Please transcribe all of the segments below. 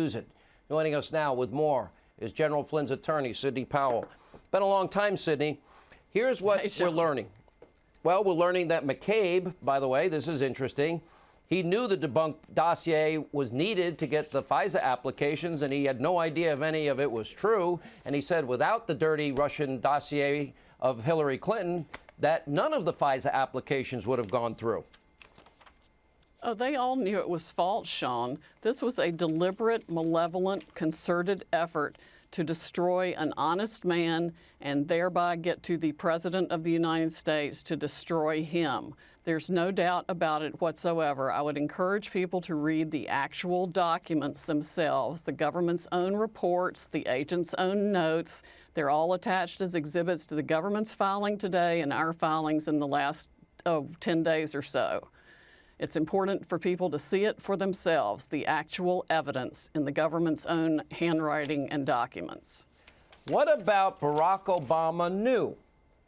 It. Joining us now with more is General Flynn's attorney, Sidney Powell. Been a long time, Sidney. Here's what we're learning. Well, we're learning that McCabe, by the way, this is interesting, he knew the debunked dossier was needed to get the FISA applications, and he had no idea if any of it was true. And he said without the dirty Russian dossier of Hillary Clinton, that none of the FISA applications would have gone through. Oh, they all knew it was false, Sean. This was a deliberate, malevolent, concerted effort to destroy an honest man and thereby get to the President of the United States to destroy him. There's no doubt about it whatsoever. I would encourage people to read the actual documents themselves, the government's own reports, the agent's own notes. They're all attached as exhibits to the government's filing today and our filings in the last 10 days or so. It's important for people to see it for themselves, the actual evidence in the government's own handwriting and documents. What about Barack Obama knew?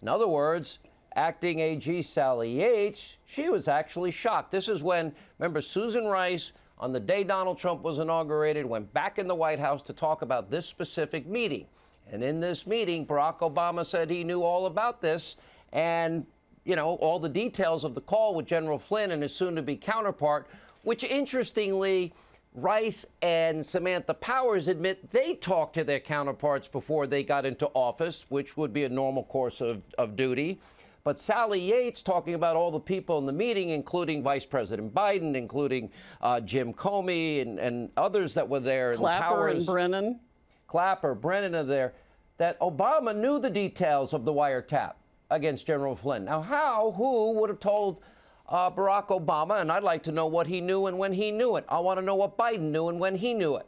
In other words, acting AG Sally Yates, she was actually shocked. This is when, remember, Susan Rice, on the day Donald Trump was inaugurated, went back in the White House to talk about this specific meeting. And in this meeting, Barack Obama said he knew all about this and you know, all the details of the call with General Flynn and his soon-to-be counterpart, which, interestingly, Rice and Samantha Powers admit they talked to their counterparts before they got into office, which would be a normal course of duty. But Sally Yates talking about all the people in the meeting, including Vice President Biden, including Jim Comey and others that were there. Clapper and Brennan. Clapper, Brennan are there, that Obama knew the details of the wiretap against General Flynn. Now, who would have told Barack Obama? And I'd like to know what he knew and when he knew it. I want to know what Biden knew and when he knew it.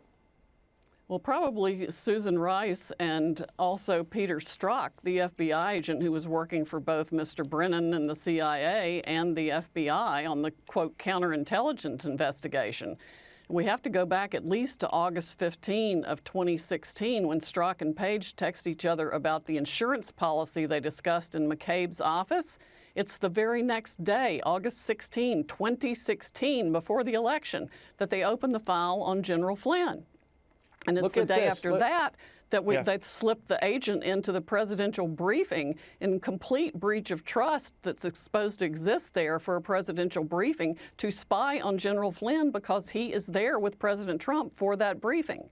Well, probably Susan Rice and also Peter Strzok, the FBI agent who was working for both Mr. Brennan and the CIA and the FBI on the, quote, counterintelligence investigation. We have to go back at least to August 15 of 2016 when Strzok and Page text each other about the insurance policy they discussed in McCabe's office. It's the very next day, August 16, 2016, before the election, that they opened the file on General Flynn. And it's the day after that they slipped the agent into the presidential briefing in complete breach of trust that's supposed to exist there for a presidential briefing to spy on General Flynn because he is there with President Trump for that briefing.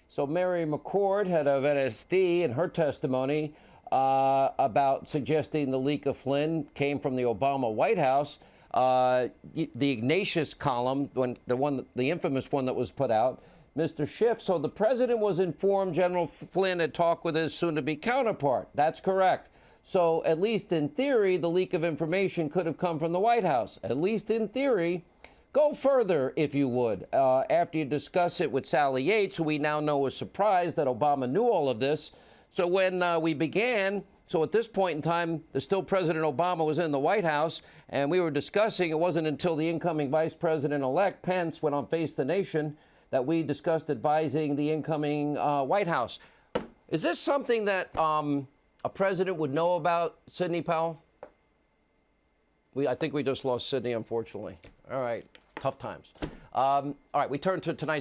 So Mary McCord, head of NSD, in her testimony about suggesting the leak of Flynn came from the Obama White House. The Ignatius column, the infamous one that was put out, Mr. Schiff, so the president was informed General Flynn had talked with his soon-to-be counterpart. That's correct. So at least in theory, the leak of information could have come from the White House. At least in theory. Go further, if you would. After you discuss it with Sally Yates, who we now know was surprised that Obama knew all of this. So when we began, so at this point in time, still President Obama was in the White House, and we were discussing, it wasn't until the incoming Vice President-elect Pence went on Face the Nation that we discussed advising the incoming White House. Is this something that a president would know about, Sidney Powell? I think we just lost Sidney, unfortunately. All right, tough times. All right, we turn to tonight's